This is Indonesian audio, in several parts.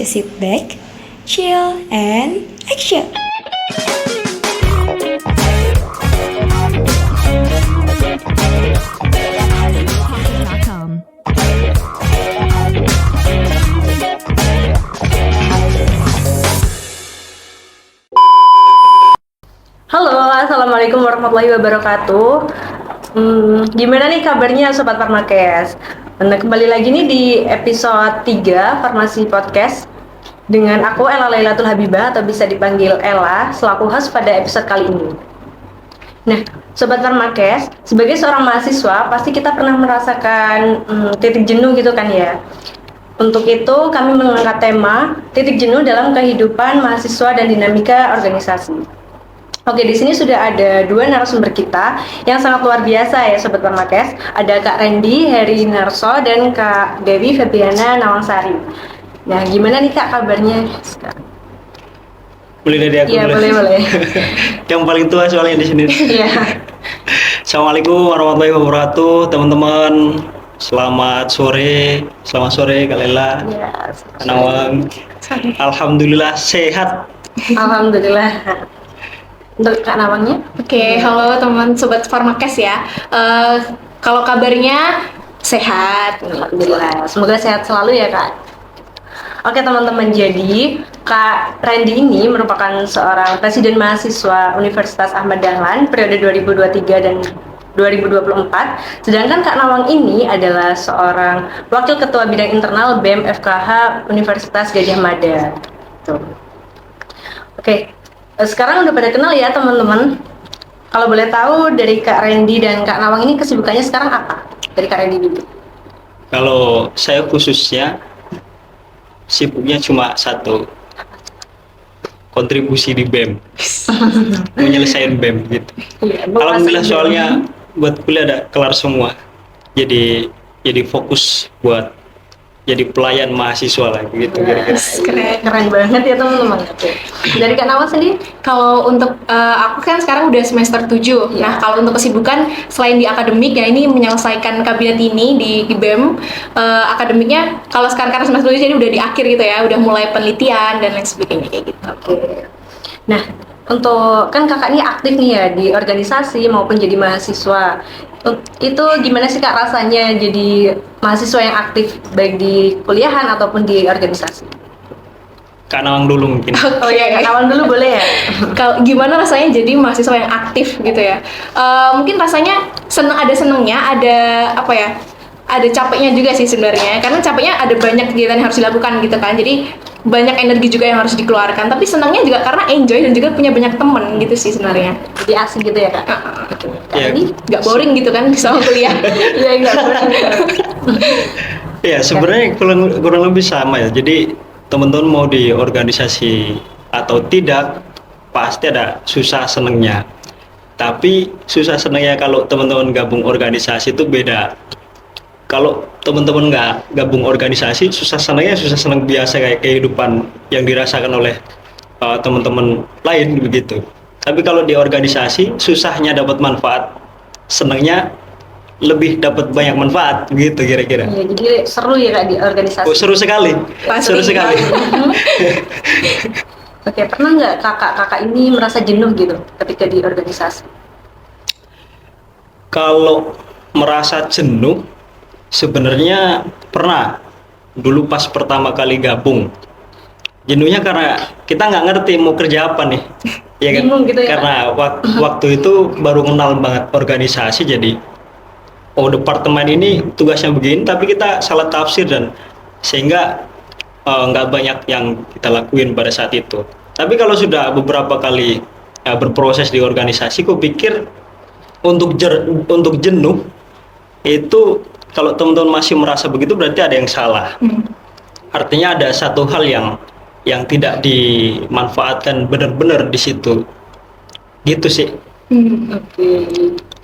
Just sit back, chill, and action! Halo, assalamualaikum warahmatullahi wabarakatuh. Gimana nih kabarnya Sobat Farmakes? Nah, kembali lagi nih di episode 3 Farmasi Podcast dengan aku Ella Lailatul Habibah atau bisa dipanggil Ella selaku host pada episode kali ini. Nah, Sobat Farmakes, sebagai seorang mahasiswa pasti kita pernah merasakan titik jenuh gitu kan ya. Untuk itu kami mengangkat tema titik jenuh dalam kehidupan mahasiswa dan dinamika organisasi. Oke, di sini sudah ada dua narasumber kita yang sangat luar biasa ya Sobat Farmakes. Ada Kak Randy Heri Narso dan Kak Dewi Febriana Nawangsari. Nah, gimana nih Kak kabarnya sekarang? Boleh dari aku? Iya, boleh. Yang paling tua soalnya di sini. Iya. Assalamualaikum warahmatullahi wabarakatuh, teman-teman. Selamat sore Kak Lela. Iya. Nawang. Alhamdulillah sehat. Alhamdulillah. Untuk Kak Nawangnya? Oke, halo teman Sobat Farmakes ya. Kalau kabarnya sehat, Alhamdulillah. Semoga sehat selalu ya Kak. Oke teman-teman, jadi Kak Randy ini merupakan seorang presiden mahasiswa Universitas Ahmad Dahlan periode 2023 dan 2024. Sedangkan Kak Nawang ini adalah seorang wakil ketua bidang internal BEM FKH Universitas Gadjah Mada. Tuh. Oke. Sekarang udah pada kenal ya teman-teman. Kalau boleh tahu dari Kak Randy dan Kak Nawang ini kesibukannya sekarang apa? Dari Kak Randy dulu. Kalau saya khususnya sibuknya cuma satu, kontribusi di BEM. Menyelesaikan BEM gitu. Iya, Alhamdulillah soalnya buat kuliah ada kelar semua. Jadi fokus buat jadi pelayan mahasiswa lagi gitu kira-kira. Keren banget ya teman-teman. Dari Kak Nawang sendiri? kalau untuk aku kan sekarang udah semester 7. Iya. Nah, kalau untuk kesibukan selain di akademik ya ini menyelesaikan kabinet ini di BEM. Akademiknya kalau sekarang karena semester 7 jadi udah di akhir gitu ya, udah mulai penelitian dan lain sebagainya kayak gitu. Oke. Nah, untuk kan kakak ini aktif nih ya di organisasi maupun jadi mahasiswa. Itu gimana sih Kak rasanya jadi mahasiswa yang aktif baik di kuliahan ataupun di organisasi? Kak Nawang dulu mungkin. Oh iya, Kak Nawang dulu boleh ya? Kalau gimana rasanya jadi mahasiswa yang aktif gitu ya? Mungkin rasanya senengnya, ada apa ya? Ada capeknya juga sih sebenarnya. Karena capeknya ada banyak kegiatan yang harus dilakukan gitu kan. Jadi banyak energi juga yang harus dikeluarkan. Tapi senangnya juga karena enjoy dan juga punya banyak temen gitu sih sebenarnya. Jadi asik gitu ya Kak? Kak Iya. ini? Nggak boring gitu kan sama kuliah. Iya, nggak boring. Ya sebenarnya kurang lebih sama ya. Jadi teman-teman mau di organisasi atau tidak pasti ada susah senengnya. Tapi susah senengnya kalau teman-teman gabung organisasi itu beda. Kalau teman-teman nggak gabung organisasi, susah seneng biasa kayak kehidupan yang dirasakan oleh teman-teman lain begitu. Tapi kalau di organisasi susahnya dapat manfaat, senengnya lebih dapat banyak manfaat gitu kira-kira. Iya, jadi seru ya Kak di organisasi. Oh, seru sekali. Pasti. Seru sekali. Oke, pernah nggak kakak ini merasa jenuh gitu ketika di organisasi? Kalau merasa jenuh, sebenarnya pernah. Dulu pas pertama kali gabung. Jenuhnya karena kita nggak ngerti mau kerja apa nih. Ya kan? Bingung gitu ya, Karena waktu itu baru kenal banget organisasi, jadi departemen ini tugasnya begini, tapi kita salah tafsir dan sehingga nggak banyak yang kita lakuin pada saat itu. Tapi kalau sudah beberapa kali berproses di organisasi, aku pikir untuk jenuh itu kalau teman-teman masih merasa begitu berarti ada yang salah. Artinya ada satu hal yang tidak dimanfaatkan benar-benar di situ. Gitu sih. Oke.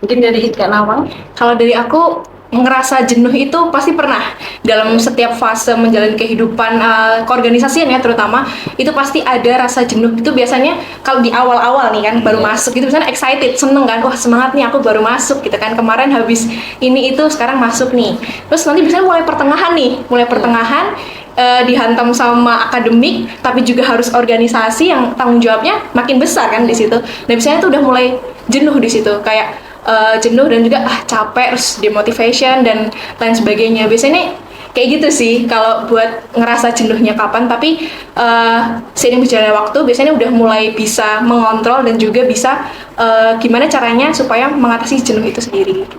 Mungkin dari Kak Nawang? Kalau dari aku ngerasa jenuh itu pasti pernah dalam setiap fase menjalani kehidupan keorganisasian ya terutama itu pasti ada rasa jenuh itu biasanya kalau di awal-awal nih kan baru masuk gitu misalnya excited seneng kan wah semangat nih aku baru masuk gitu kan kemarin habis ini itu sekarang masuk nih terus nanti biasanya mulai pertengahan dihantam sama akademik, tapi juga harus organisasi yang tanggung jawabnya makin besar kan di situ. Nah biasanya tuh udah mulai jenuh di situ, kayak jenuh dan juga capek, terus demotivation dan lain sebagainya. Biasanya kayak gitu sih kalau buat ngerasa jenuhnya kapan. Tapi seiring berjalannya waktu biasanya udah mulai bisa mengontrol dan juga bisa gimana caranya supaya mengatasi jenuh itu sendiri gitu.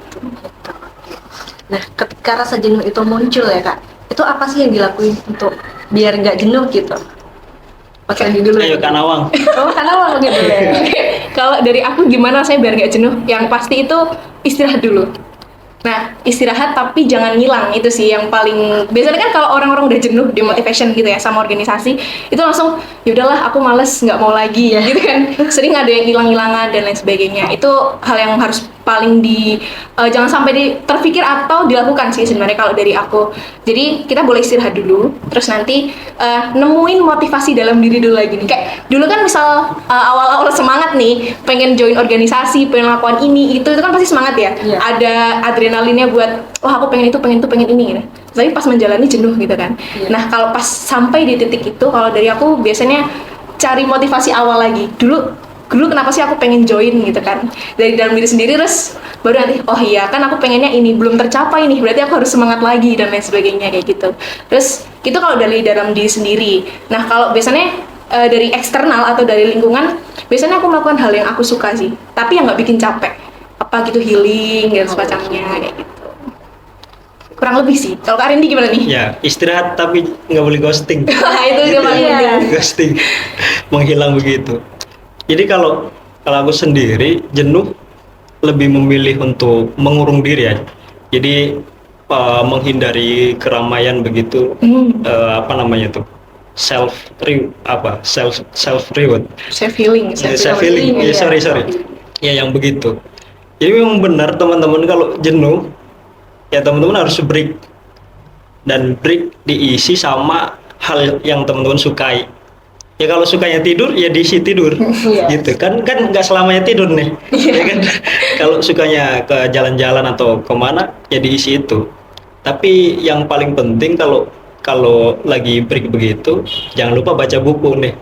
Nah, ketika rasa jenuh itu muncul ya Kak, itu apa sih yang dilakuin untuk biar nggak jenuh gitu? Mas Randy dulu. Ayo Kak Nawang. Oh, karena awal gitu ya. Kalau dari aku gimana saya biar nggak jenuh? Yang pasti itu istirahat dulu. Nah, istirahat tapi jangan ngilang, itu sih yang paling biasanya kan kalau orang-orang udah jenuh demotivation gitu ya sama organisasi, itu langsung ya udahlah aku males nggak mau lagi ya gitu kan. Sering ada yang hilang-hilangan dan lain sebagainya. Itu hal yang harus paling jangan sampai terpikir atau dilakukan sih sebenarnya kalau dari aku. Jadi kita boleh istirahat dulu, terus nanti nemuin motivasi dalam diri dulu lagi nih. Kayak dulu kan misal awal-awal semangat nih, pengen join organisasi, pengen lakukan ini itu kan pasti semangat ya. Iya. Ada adrenalinnya buat wah aku pengen itu, pengen ini gitu. Tapi pas menjalani jenuh gitu kan. Iya. Nah kalau pas sampai di titik itu, kalau dari aku biasanya cari motivasi awal lagi. Dulu kenapa sih aku pengen join gitu kan, dari dalam diri sendiri, terus baru nanti oh iya kan aku pengennya ini belum tercapai nih, berarti aku harus semangat lagi dan lain sebagainya kayak gitu. Terus itu kalau dari dalam diri sendiri. Nah kalau biasanya dari eksternal atau dari lingkungan, biasanya aku melakukan hal yang aku suka sih, tapi yang nggak bikin capek, apa gitu healing dan semacamnya kayak gitu. Kurang lebih sih. Kalau Kak Randy gimana nih? Ya, istirahat tapi nggak boleh ghosting. Itu udah paling Iya. penting. Ghosting, menghilang begitu. Jadi kalau aku sendiri jenuh lebih memilih untuk mengurung diri ya. Jadi menghindari keramaian begitu. Apa namanya tuh? Self reward. Self healing. Self healing. Ya, sorry. Ya yang begitu. Jadi memang benar teman-teman kalau jenuh ya teman-teman harus break, dan break diisi sama hal yang teman-teman sukai. Ya kalau sukanya tidur ya diisi tidur. Gitu kan nggak selamanya tidur nih. Ya kan kalau sukanya ke jalan-jalan atau kemana ya diisi itu. Tapi yang paling penting kalau lagi break begitu jangan lupa baca buku nih,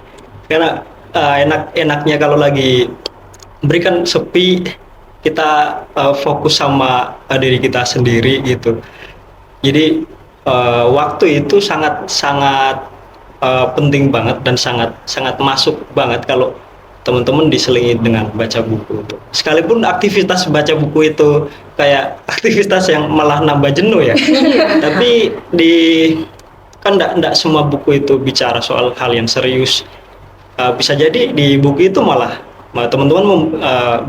karena enaknya kalau lagi break kan sepi, kita fokus sama diri kita sendiri gitu. Jadi waktu itu sangat penting banget dan sangat masuk banget kalau teman-teman diselingi dengan baca buku. Sekalipun aktivitas baca buku itu kayak aktivitas yang malah nambah jenuh ya. Tapi kan enggak semua buku itu bicara soal hal yang serius. Bisa jadi di buku itu malah teman-teman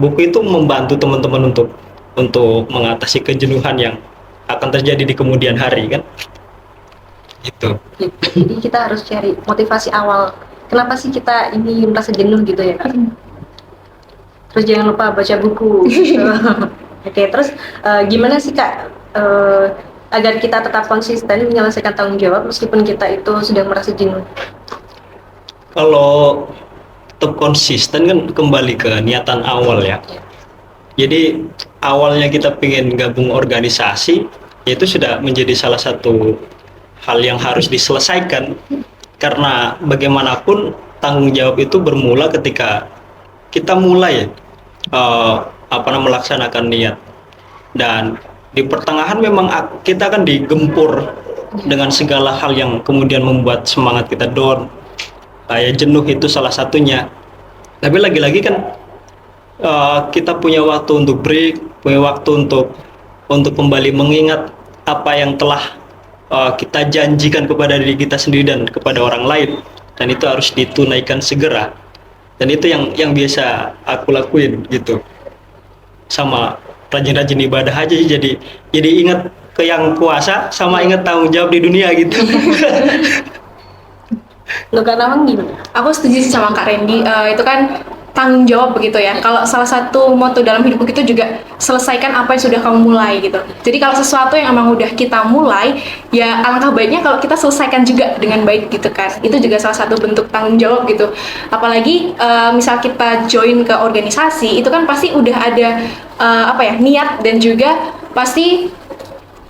buku itu membantu teman-teman untuk mengatasi kejenuhan yang akan terjadi di kemudian hari kan. Gitu. Jadi kita harus cari motivasi awal. Kenapa sih kita ini merasa jenuh gitu ya Kak? Terus jangan lupa baca buku. Oke, terus gimana sih Kak agar kita tetap konsisten menyelesaikan tanggung jawab meskipun kita itu sudah merasa jenuh? Kalau tetap konsisten kan kembali ke niatan awal ya. Jadi awalnya kita pengen gabung organisasi, itu sudah menjadi salah satu hal yang harus diselesaikan, karena bagaimanapun tanggung jawab itu bermula ketika kita mulai melaksanakan niat, dan di pertengahan memang kita kan digempur dengan segala hal yang kemudian membuat semangat kita down, kayak jenuh itu salah satunya. Tapi lagi-lagi kan kita punya waktu untuk break, punya waktu untuk kembali mengingat apa yang telah kita janjikan kepada diri kita sendiri dan kepada orang lain, dan itu harus ditunaikan segera. Dan itu yang biasa aku lakuin gitu, sama rajin-rajin ibadah aja. Jadi ingat ke yang kuasa sama ingat tanggung jawab di dunia gitu. Lu Kak Nawang gimana? Aku setuju sih sama Kak Randy, itu kan tanggung jawab begitu ya. Kalau salah satu moto dalam hidupku itu juga selesaikan apa yang sudah kamu mulai gitu. Jadi kalau sesuatu yang emang udah kita mulai, ya alangkah baiknya kalau kita selesaikan juga dengan baik gitu kan. Itu juga salah satu bentuk tanggung jawab gitu. Apalagi misal kita join ke organisasi, itu kan pasti udah ada niat, dan juga pasti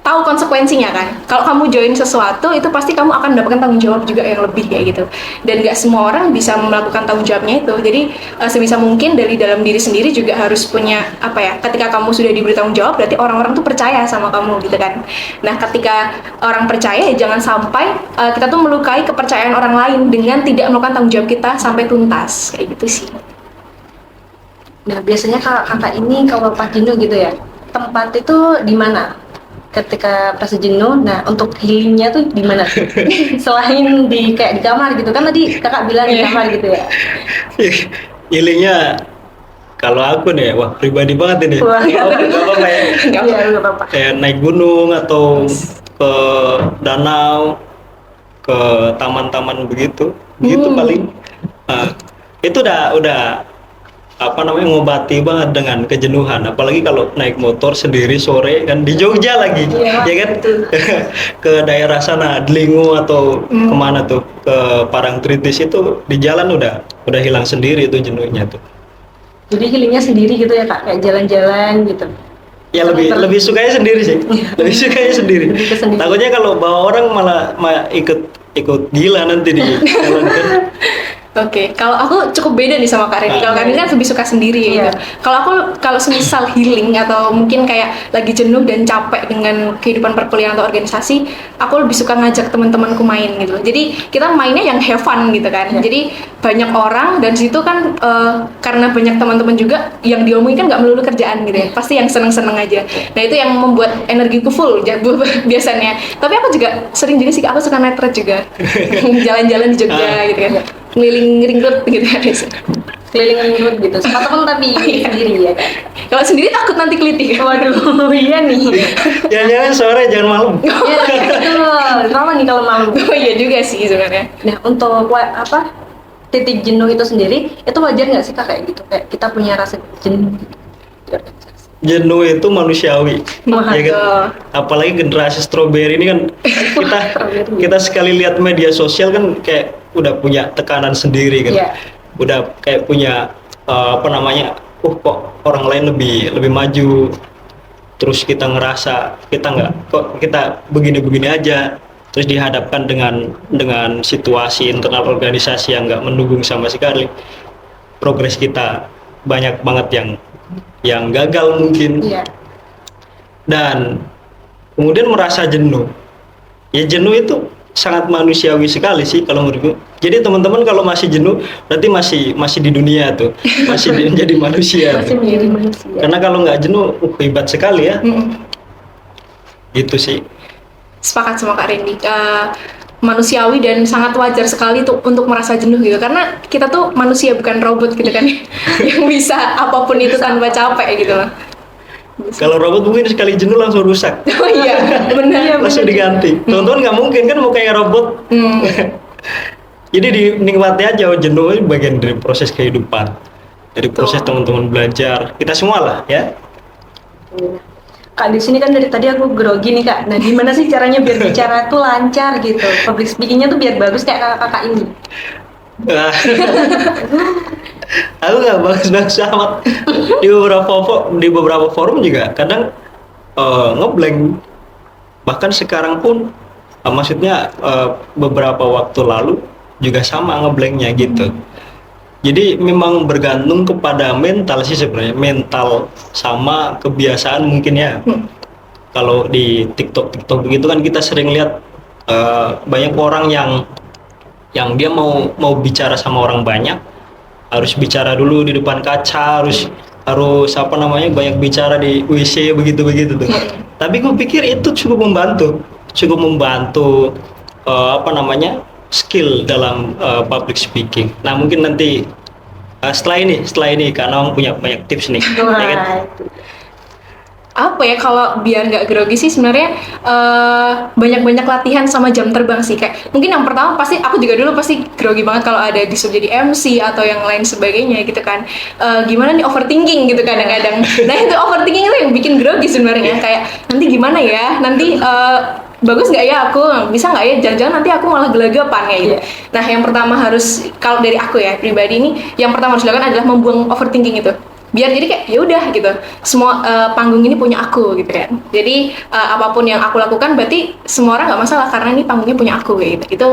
tahu konsekuensinya kan. Kalau kamu join sesuatu itu pasti kamu akan mendapatkan tanggung jawab juga yang lebih kayak gitu. Dan nggak semua orang bisa melakukan tanggung jawabnya itu. Jadi sebisa mungkin dari dalam diri sendiri juga harus punya apa ya? Ketika kamu sudah diberi tanggung jawab, berarti orang-orang tuh percaya sama kamu gitu kan. Nah, ketika orang percaya, ya jangan sampai kita tuh melukai kepercayaan orang lain dengan tidak melakukan tanggung jawab kita sampai tuntas kayak gitu sih. Nah, biasanya kakak ini kalau pas jenuh gitu ya, tempat itu di mana? Ketika pas jenuh, nah untuk healingnya tuh di mana tuh? Selain kayak di kamar gitu kan tadi kakak bilang di kamar gitu ya. Healingnya kalau aku nih, wah pribadi banget ini. Wah, Nggak apa-apa ya. Nggak apa-apa. Kayak naik gunung atau ke danau, ke taman-taman begitu paling. Nah, itu udah apa namanya ngobati banget dengan kejenuhan, apalagi kalau naik motor sendiri sore kan di Jogja lagi, Iya, ya kan, betul. ke daerah sana Delingo atau kemana tuh ke Parangtritis itu di jalan udah hilang sendiri itu jenuhnya tuh. Jadi healingnya sendiri gitu ya kak, kayak jalan-jalan gitu. Ya lebih sukanya sendiri sih, lebih sukanya sendiri. Lebih ke sendiri. Takutnya kalau bawa orang malah ikut gila nanti di jalan kan. Oke, kalau aku cukup beda nih sama Kak Reni. Kalau Kak Reni kan lebih suka sendiri ya. Iya. Gitu. Kalau semisal healing atau mungkin kayak lagi jenuh dan capek dengan kehidupan perkuliahan atau organisasi, aku lebih suka ngajak teman-temanku main gitu. Jadi kita mainnya yang have fun gitu kan. Iya. Jadi banyak orang dan situ kan karena banyak teman-teman juga yang diomongin kan nggak melulu kerjaan gitu ya. Pasti yang seneng-seneng aja. Nah itu yang membuat energiku full biasanya. Tapi aku juga sering jadi sih, aku suka night ride juga. Jalan-jalan di Jogja gitu kan. Keliling ring road gitu ya. Keliling road gitu, sama temen tapi sendiri ya kan. Kalau sendiri takut nanti keliti. Waduh, iya nih. Jangan-jangan sore jangan malam. Iya, betul. Sama nih kalau malu. Oh iya juga sih sebenarnya. Nah, untuk titik jenuh itu sendiri, itu wajar nggak sih kak kayak gitu? Kayak kita punya rasa jenuh di organisasi. Jenuh itu manusiawi, Wah, ya kan? Apalagi generasi strawberry ini kan kita sekali lihat media sosial kan kayak udah punya tekanan sendiri kan, Iya. udah kayak punya apa namanya, kok orang lain lebih maju, terus kita ngerasa kita nggak, kok kita begini-begini aja, terus dihadapkan dengan situasi internal organisasi yang nggak mendukung sama sekali, progres kita banyak banget yang gagal mungkin. Iya. Dan kemudian merasa jenuh. Ya jenuh itu sangat manusiawi sekali sih kalau menurutku. Jadi teman-teman kalau masih jenuh berarti masih di dunia tuh, masih menjadi manusia. Masih menjadi manusia. Karena kalau nggak jenuh, hebat sekali ya. Gitu sih. Sepakat sama Kak Randy. Manusiawi dan sangat wajar sekali tuh untuk merasa jenuh gitu, karena kita tuh manusia bukan robot gitu kan yang bisa apapun itu tanpa capek gitu loh. Kalau robot mungkin sekali jenuh langsung rusak, Oh iya benar. langsung diganti. Teman-teman nggak mungkin kan mau kayak robot. Jadi dinikmati aja, jenuh itu bagian dari proses kehidupan, dari proses teman-teman belajar, kita semua lah ya. Kak di sini kan dari tadi aku grogi nih kak. Nah gimana sih caranya biar bicara tuh lancar gitu, public speakingnya tuh biar bagus kayak kakak-kakak ini? Aku nggak bagus-bagus amat. Di beberapa forum juga kadang ngeblank. Bahkan sekarang pun maksudnya beberapa waktu lalu juga sama ngeblanknya gitu. Jadi memang bergantung kepada mental sih sebenarnya, mental sama kebiasaan mungkin ya. Kalau di TikTok begitu kan kita sering lihat banyak orang yang dia mau bicara sama orang banyak, harus bicara dulu di depan kaca, harus apa namanya, banyak bicara di WC begitu tuh. Tapi gue pikir itu cukup membantu apa namanya, skill dalam public speaking. Nah mungkin nanti setelah ini karena Om punya banyak tips nih, ya kan? Apa ya, kalau biar nggak grogi sih sebenarnya banyak-banyak latihan sama jam terbang sih. Kayak mungkin yang pertama pasti aku juga dulu pasti grogi banget kalau ada disuruh jadi MC atau yang lain sebagainya gitu kan. Gimana nih overthinking gitu kadang-kadang. Nah itu overthinking itu yang bikin grogi sebenarnya. Kayak nanti gimana ya, nanti bagus nggak ya aku, bisa nggak ya, jangan-jangan nanti aku malah gelagapan ya gitu. Nah yang pertama harus, kalau dari aku ya pribadi ini, yang pertama harus dilakukan adalah membuang overthinking itu. biar jadi kayak ya udah gitu, semua panggung ini punya aku gitu kan. Jadi apapun yang aku lakukan berarti semua orang nggak masalah karena ini panggungnya punya aku kayak gitu. Itu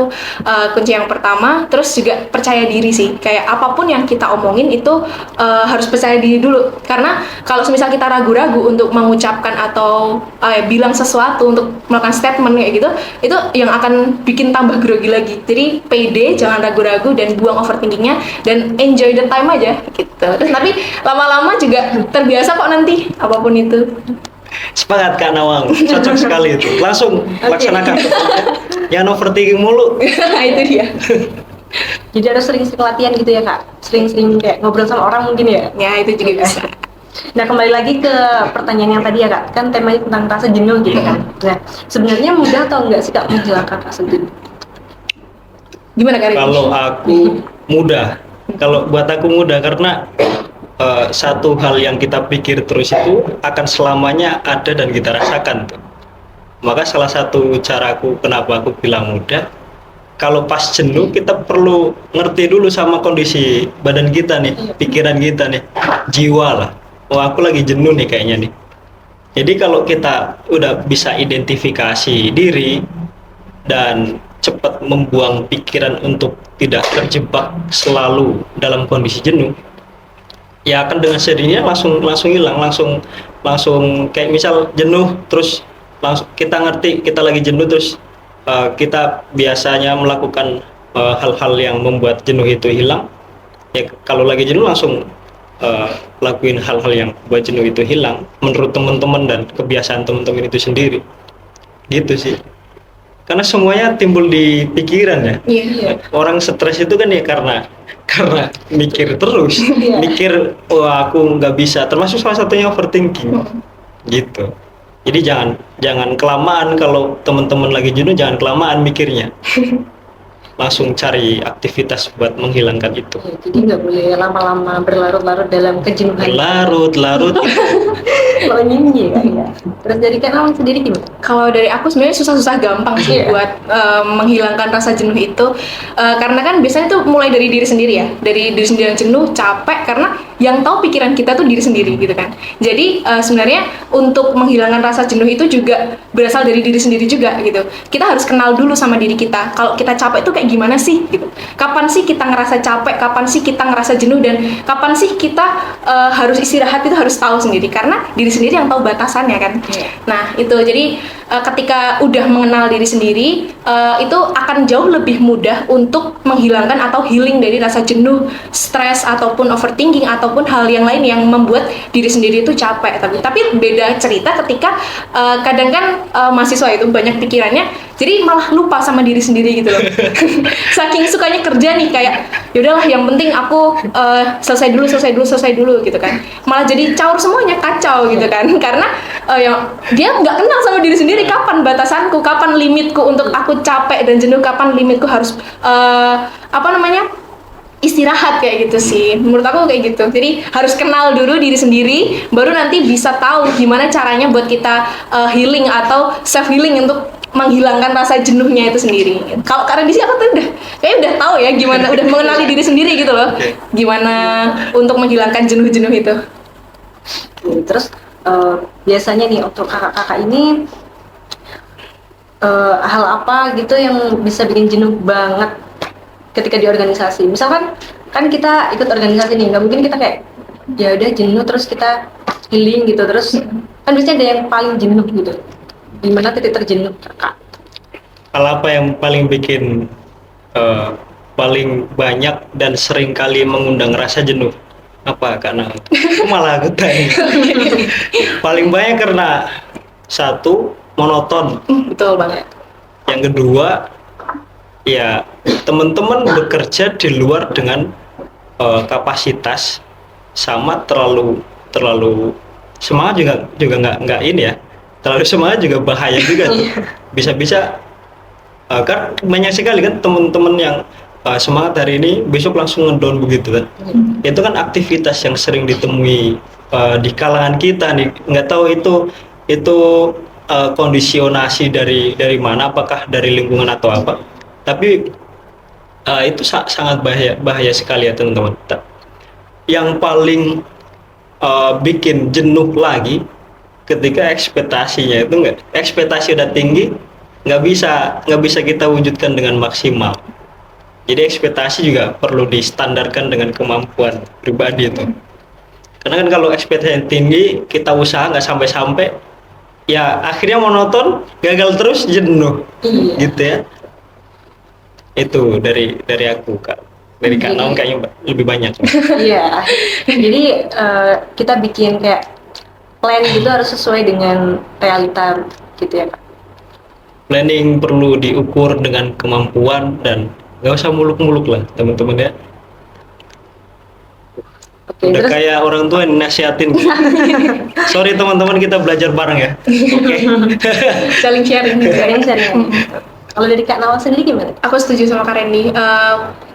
kunci yang pertama. Terus juga percaya diri sih, kayak apapun yang kita omongin itu harus percaya diri dulu, karena kalau misal kita ragu-ragu untuk mengucapkan atau bilang sesuatu, untuk melakukan statement kayak gitu, itu yang akan bikin tambah grogi lagi. Jadi pede, jangan ragu-ragu, dan buang overthinkingnya, dan enjoy the time aja gitu. Terus tapi lama-lama juga terbiasa kok nanti apapun itu. Semangat Kak Nawang, cocok sekali itu. Langsung laksanakan. Jangan overthinking mulu. Nah itu dia. Jadi harus sering-sering latihan gitu ya Kak, sering-sering kayak ngobrol sama orang mungkin ya. Ya itu juga bisa. Nah kembali lagi ke pertanyaan yang tadi ya Kak, kan temanya tentang rasa jenuh gitu kan. Nah sebenarnya mudah atau enggak sih Kak menghilangkan rasa jenuh? Gimana Kak? Kalau aku mudah, kalau buat aku mudah karena satu hal yang kita pikir terus itu akan selamanya ada dan kita rasakan tuh. Maka salah satu caraku kenapa aku bilang mudah, kalau pas jenuh kita perlu ngerti dulu sama kondisi badan kita nih, pikiran kita nih, jiwa lah. Oh aku lagi jenuh nih kayaknya nih. Jadi kalau kita udah bisa identifikasi diri dan cepat membuang pikiran untuk tidak terjebak selalu dalam kondisi jenuh, ya akan dengan sendirinya langsung hilang, langsung kayak misal jenuh terus langsung kita ngerti kita lagi jenuh terus kita biasanya melakukan hal-hal yang membuat jenuh itu hilang. Ya kalau lagi jenuh langsung lakuin hal-hal yang buat jenuh itu hilang menurut teman-teman dan kebiasaan teman-teman itu sendiri. Gitu sih. Karena semuanya timbul di pikiran ya. Iya. Orang stres itu kan ya karena mikir terus, mikir aku nggak bisa. Termasuk salah satunya overthinking, gitu. Jadi jangan kelamaan kalau teman-teman lagi jenuh, jangan kelamaan mikirnya. Langsung cari aktivitas buat menghilangkan itu. Ya, jadi nggak boleh lama-lama berlarut-larut dalam kejenuhan. Larut. Kalau nyinyi Kak ya. Terus dari Kak Nawang sendiri gimana? Kalau dari aku sebenarnya susah-susah gampang sih Iya. buat menghilangkan rasa jenuh itu. Karena kan biasanya tuh mulai dari diri sendiri ya. Dari diri sendiri yang jenuh, capek, karena yang tahu pikiran kita tuh diri sendiri gitu kan. Jadi sebenarnya untuk menghilangkan rasa jenuh itu juga berasal dari diri sendiri juga gitu. Kita harus kenal dulu sama diri kita. Kalau kita capek tuh kayak gimana sih gitu. Kapan sih kita ngerasa capek, kapan sih kita ngerasa jenuh, dan kapan sih kita harus istirahat, itu harus tahu sendiri, karena diri sendiri yang tahu batasannya kan. Nah itu jadi ketika udah mengenal diri sendiri, itu akan jauh lebih mudah untuk menghilangkan atau healing dari rasa jenuh, stres, ataupun overthinking, ataupun hal yang lain yang membuat diri sendiri itu capek. Tapi beda cerita ketika kadang kan mahasiswa itu banyak pikirannya, jadi malah lupa sama diri sendiri gitu loh. Saking sukanya kerja nih, kayak yaudahlah yang penting aku selesai dulu gitu kan. Malah jadi caur semuanya, kacau gitu kan. Karena dia nggak kenal sama diri sendiri, kapan batasanku, kapan limitku untuk aku capek dan jenuh, kapan limitku harus istirahat kayak gitu sih. Menurut aku kayak gitu. Jadi harus kenal dulu diri sendiri, baru nanti bisa tahu gimana caranya buat kita healing atau self healing untuk menghilangkan rasa jenuhnya itu sendiri. Kalau karena di sini aku tuh udah tahu ya gimana, udah mengenali diri sendiri gitu loh. Gimana untuk menghilangkan jenuh-jenuh itu. Terus biasanya nih untuk kakak-kakak ini hal apa gitu yang bisa bikin jenuh banget ketika di organisasi? Misalkan kan kita ikut organisasi nih, nggak mungkin kita kayak ya udah jenuh terus kita healing gitu, terus kan biasanya ada yang paling jenuh gitu. Di mana titik terjenuh kakak? Hal apa yang paling bikin paling banyak dan sering kali mengundang rasa jenuh? Apa karena malah aku tanya. Paling banyak karena satu, monoton. Betul banget. Yang kedua, ya teman-teman bekerja di luar dengan kapasitas, sama terlalu semangat juga nggak ini ya. Terlalu semangat juga bahaya juga tuh. Bisa-bisa kan banyak sekali kan teman-teman yang semangat hari ini besok langsung ngedown begitu kan. Itu kan aktivitas yang sering ditemui di kalangan kita nih. Nggak tahu itu kondisionasi dari mana, apakah dari lingkungan atau apa. Tapi itu sangat bahaya sekali ya teman-teman. Yang paling bikin jenuh lagi ketika ekspektasinya itu ekspektasi udah tinggi, nggak bisa kita wujudkan dengan maksimal. Jadi ekspektasi juga perlu distandarkan dengan kemampuan pribadi itu. Karena kan kalau ekspektasi tinggi, kita usaha nggak sampai-sampai, ya akhirnya monoton, gagal terus, jenuh, gitu ya. Itu dari aku, Kak. Dari Kak Naung kayaknya lebih banyak. Iya. Jadi kita bikin kayak plan gitu harus sesuai dengan realita gitu ya, Kak. Planning perlu diukur dengan kemampuan dan nggak usah muluk-muluk lah, teman-teman ya. Oke, Udah terus kayak orang tua yang nasihatin. Sorry teman-teman, kita belajar bareng ya. Oke. Saling sharing gitu ya. sharing. Kalau dari Kak Nawal sendiri gimana? Aku setuju sama Kak Randy.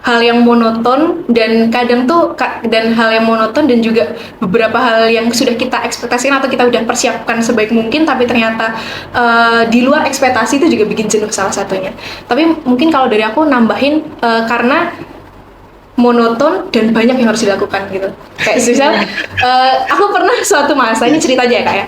Hal yang monoton dan kadang tuh hal yang monoton dan juga beberapa hal yang sudah kita ekspektasikan atau kita udah persiapkan sebaik mungkin, tapi ternyata di luar ekspektasi itu juga bikin jenuh salah satunya. Tapi mungkin kalau dari aku nambahin karena monoton dan banyak yang harus dilakukan gitu. Kayak misal aku pernah suatu masa, ini cerita aja ya Kak ya.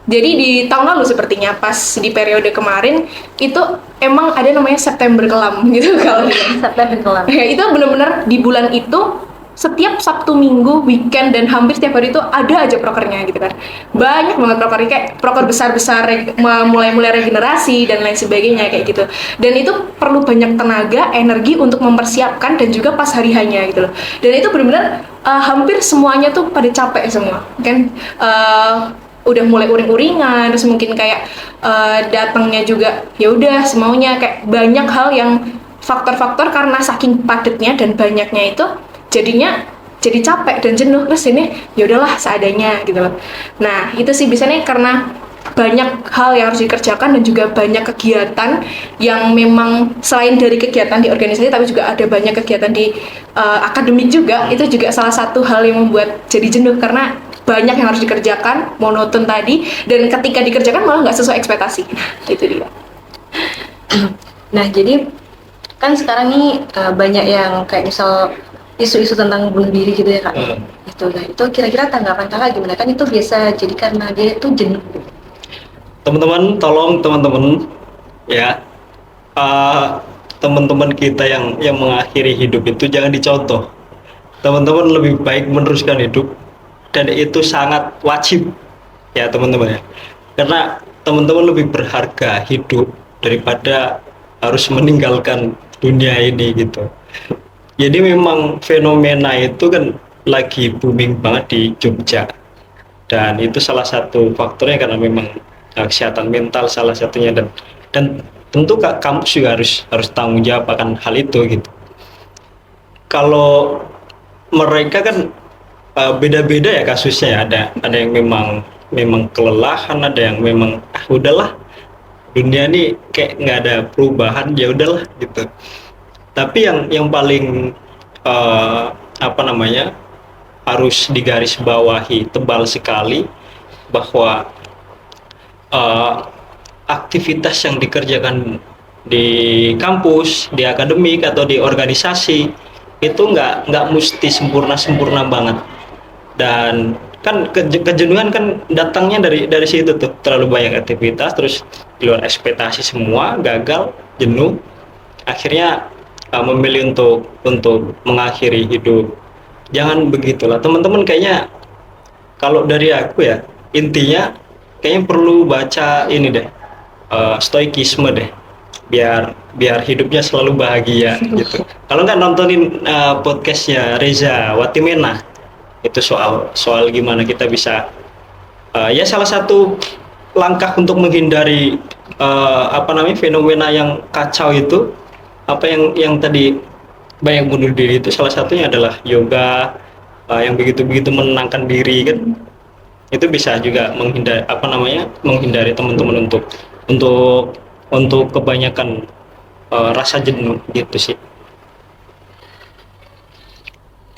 Jadi di tahun lalu sepertinya pas di periode kemarin itu emang ada namanya September Kelam gitu kalau September Kelam. ya, itu benar-benar di bulan itu setiap Sabtu Minggu weekend dan hampir setiap hari itu ada aja prokernya gitu kan. Banyak banget prokernya, kayak proker besar-besar mulai regenerasi dan lain sebagainya kayak gitu. Dan itu perlu banyak tenaga, energi untuk mempersiapkan dan juga pas hari hanya gitu loh. Dan itu benar-benar hampir semuanya tuh pada capek semua kan. Udah mulai uring-uringan, terus mungkin kayak datangnya juga ya udah semaunya, kayak banyak hal yang faktor-faktor karena saking padatnya dan banyaknya itu jadinya jadi capek dan jenuh, terus ini ya udahlah seadanya gitu loh. Nah itu sih biasanya karena banyak hal yang harus dikerjakan dan juga banyak kegiatan yang memang selain dari kegiatan di organisasi tapi juga ada banyak kegiatan di akademik juga. Itu juga salah satu hal yang membuat jadi jenuh karena banyak yang harus dikerjakan, monoton tadi, dan ketika dikerjakan malah nggak sesuai ekspektasi. Itu dia. Nah jadi kan sekarang nih banyak yang kayak misal isu-isu tentang bunuh diri gitu ya Kak. Itu nah itu kira-kira tanggapan Kakak gimana? Kan itu biasa jadi karena dia itu jenuh. Teman-teman, tolong teman-teman ya, teman-teman kita yang mengakhiri hidup itu jangan dicontoh. Teman-teman lebih baik meneruskan hidup, dan itu sangat wajib ya teman-teman ya. Karena teman-teman lebih berharga hidup daripada harus meninggalkan dunia ini gitu. Jadi memang fenomena itu kan lagi booming banget di Jogja, dan itu salah satu faktornya karena memang kesehatan mental salah satunya, dan tentu kampus juga harus tanggung jawab akan hal itu gitu. Kalau mereka kan beda-beda ya kasusnya ya. Ada yang memang kelelahan, ada yang memang udahlah dunia ini kayak nggak ada perubahan, ya udahlah gitu. Tapi yang paling harus digarisbawahi tebal sekali bahwa aktivitas yang dikerjakan di kampus, di akademik atau di organisasi itu nggak mesti sempurna banget. Dan kan kejenuhan kan datangnya dari situ tuh, terlalu banyak aktivitas terus di luar ekspektasi, semua gagal, jenuh, akhirnya memilih untuk mengakhiri hidup. Jangan begitulah teman-teman. Kayaknya kalau dari aku ya, intinya kayaknya perlu baca ini deh, stoikisme deh, biar hidupnya selalu bahagia gitu. Kalau nggak nontonin podcastnya Reza Watimena, itu soal gimana kita bisa ya salah satu langkah untuk menghindari fenomena yang kacau itu, apa yang tadi banyak bunuh diri itu, salah satunya adalah yoga, yang begitu menenangkan diri kan. Itu bisa juga menghindari teman-teman untuk kebanyakan rasa jenuh gitu sih.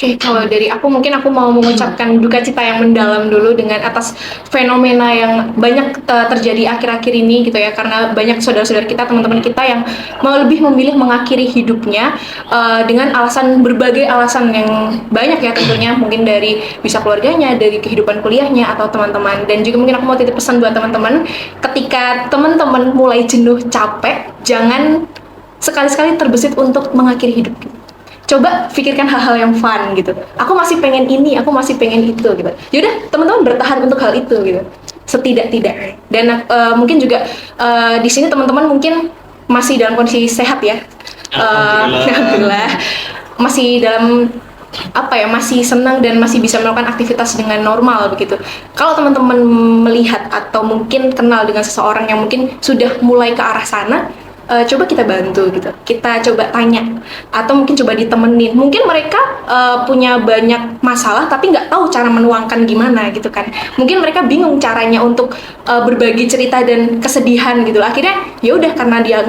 Oke, kalau dari aku mungkin aku mau mengucapkan duka cita yang mendalam dulu dengan atas fenomena yang banyak terjadi akhir-akhir ini gitu ya, karena banyak saudara-saudara kita, teman-teman kita yang mau lebih memilih mengakhiri hidupnya dengan berbagai alasan yang banyak ya tentunya, mungkin dari bisa keluarganya, dari kehidupan kuliahnya atau teman-teman. Dan juga mungkin aku mau titip pesan buat teman-teman, ketika teman-teman mulai jenuh, capek, jangan sekali-sekali terbesit untuk mengakhiri hidup. Coba pikirkan hal-hal yang fun gitu. Aku masih pengen ini, aku masih pengen itu gitu. Yaudah, teman-teman bertahan untuk hal itu gitu. Setidak-tidak. Dan mungkin juga di sini teman-teman mungkin masih dalam kondisi sehat ya. Alhamdulillah. Masih dalam masih senang dan masih bisa melakukan aktivitas dengan normal begitu. Kalau teman-teman melihat atau mungkin kenal dengan seseorang yang mungkin sudah mulai ke arah sana, coba kita bantu gitu, kita coba tanya atau mungkin coba ditemenin. Mungkin mereka punya banyak masalah tapi nggak tahu cara menuangkan gimana gitu kan. Mungkin mereka bingung caranya untuk berbagi cerita dan kesedihan gitu. Akhirnya ya udah, karena dia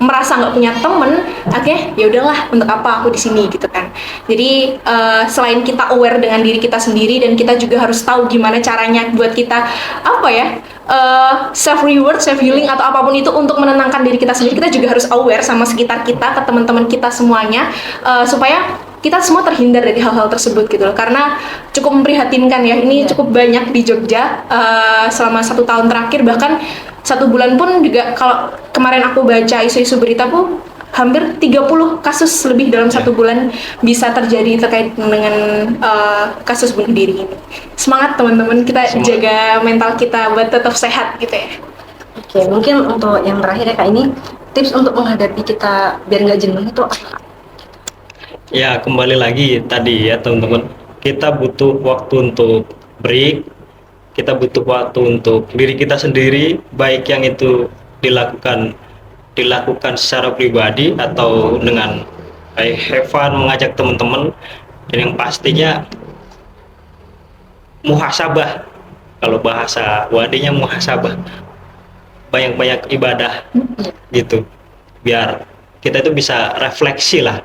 merasa nggak punya temen, akhirnya ya udahlah, untuk apa aku di sini gitu kan. Jadi selain kita aware dengan diri kita sendiri, dan kita juga harus tahu gimana caranya buat kita self reward, self healing atau apapun itu untuk menenangkan diri kita sendiri. Kita juga harus aware sama sekitar kita, ke teman-teman kita semuanya, supaya kita semua terhindar dari hal-hal tersebut gitu loh. Karena cukup memprihatinkan ya, ini cukup banyak di Jogja selama 1 tahun terakhir, bahkan 1 bulan pun juga. Kalau kemarin aku baca isu-isu berita pun hampir 30 kasus lebih dalam 1 bulan bisa terjadi terkait dengan kasus bunuh diri ini. Semangat teman-teman, kita jaga mental kita buat tetap sehat gitu ya. Oke, mungkin untuk yang terakhir ya Kak, ini tips untuk menghadapi kita biar nggak jenuh itu apa? Ya, kembali lagi tadi ya teman-teman, kita butuh waktu untuk break, kita butuh waktu untuk diri kita sendiri, baik yang itu dilakukan secara pribadi atau dengan have fun, mengajak teman-teman, dan yang pastinya muhasabah. Kalau bahasa wadinya muhasabah, banyak-banyak ibadah gitu, biar kita itu bisa refleksi lah,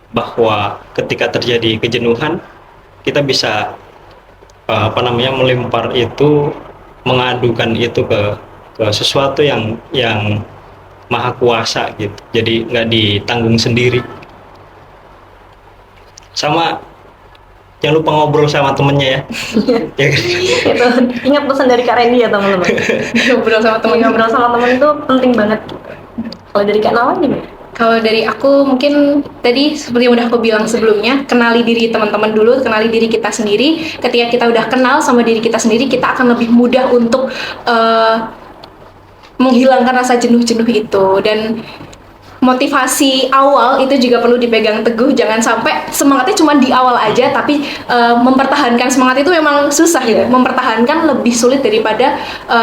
bahwa ketika terjadi kejenuhan kita bisa melempar itu, mengadukan itu ke sesuatu yang maha kuasa gitu. Jadi nggak ditanggung sendiri. Sama jangan lupa ngobrol sama temennya ya. Ya kan? Itu ingat pesan dari Kak Randy ya teman-teman. Ngobrol sama teman. Ngobrol sama teman itu penting banget. Kalau dari Kak Nawan gimana? Kalau dari aku mungkin tadi seperti yang udah aku bilang sebelumnya, kenali diri teman-teman dulu, kenali diri kita sendiri. Ketika kita udah kenal sama diri kita sendiri, kita akan lebih mudah untuk menghilangkan rasa jenuh-jenuh itu. Dan motivasi awal itu juga perlu dipegang teguh, jangan sampai semangatnya cuma di awal aja, tapi mempertahankan semangat itu memang susah gitu. Mempertahankan lebih sulit daripada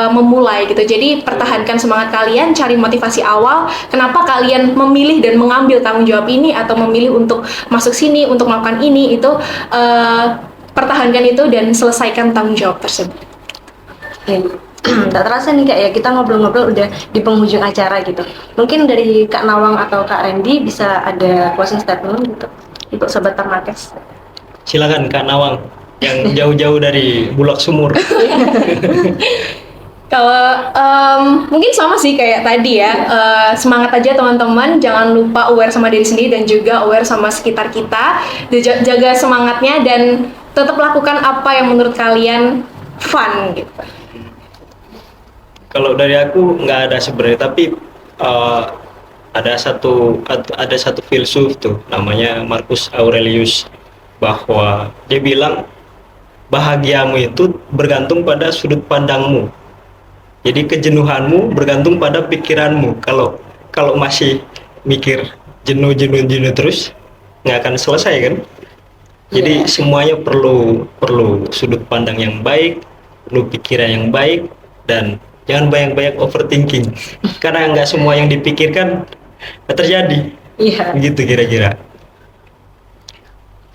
memulai gitu. Jadi pertahankan semangat kalian, cari motivasi awal, kenapa kalian memilih dan mengambil tanggung jawab ini atau memilih untuk masuk sini, untuk melakukan ini, itu pertahankan itu dan selesaikan tanggung jawab tersebut. Tak terasa nih Kak ya, kita ngobrol-ngobrol udah di penghujung acara gitu. Mungkin dari Kak Nawang atau Kak Randy bisa ada closing statement gitu untuk Sobat Parmakes. Silakan Kak Nawang yang jauh-jauh dari Bulak Sumur. Kalau mungkin sama sih kayak tadi ya, semangat aja teman-teman, jangan lupa aware sama diri sendiri dan juga aware sama sekitar kita, jaga semangatnya dan tetap lakukan apa yang menurut kalian fun gitu. Kalau dari aku nggak ada sebenarnya, tapi ada satu filsuf tuh namanya Marcus Aurelius, bahwa dia bilang bahagiamu itu bergantung pada sudut pandangmu. Jadi kejenuhanmu bergantung pada pikiranmu. Kalau masih mikir jenuh terus, nggak akan selesai kan? Jadi semuanya perlu sudut pandang yang baik, perlu pikiran yang baik, dan jangan banyak-banyak overthinking. Karena nggak semua yang dipikirkan terjadi. Iya. Gitu kira-kira.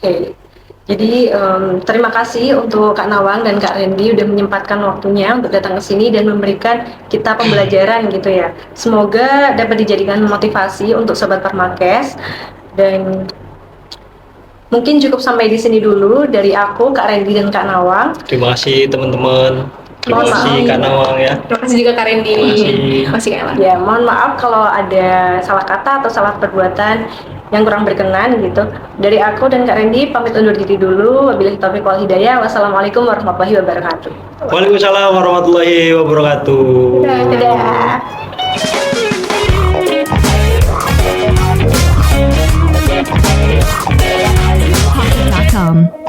Oke. Jadi terima kasih untuk Kak Nawang dan Kak Randy udah menyempatkan waktunya untuk datang ke sini dan memberikan kita pembelajaran gitu ya. Semoga dapat dijadikan motivasi untuk Sobat Parmakes, dan Mungkin cukup sampai di sini dulu dari aku, Kak Randy dan Kak Nawang. Terima kasih teman-teman. Terima Mohon kasih maaf. Kak Nawang ya. Terima kasih juga Kak Randy. Terima kasih. Masih Kak Ella. Ya, mohon maaf kalau ada salah kata atau salah perbuatan yang kurang berkenan gitu. Dari aku dan Kak Randy pamit undur diri dulu. Wabillahi taufiq wal hidayah. Wassalamualaikum warahmatullahi wabarakatuh. Waalaikumsalam warahmatullahi wabarakatuh. Dadah. Pocket.com.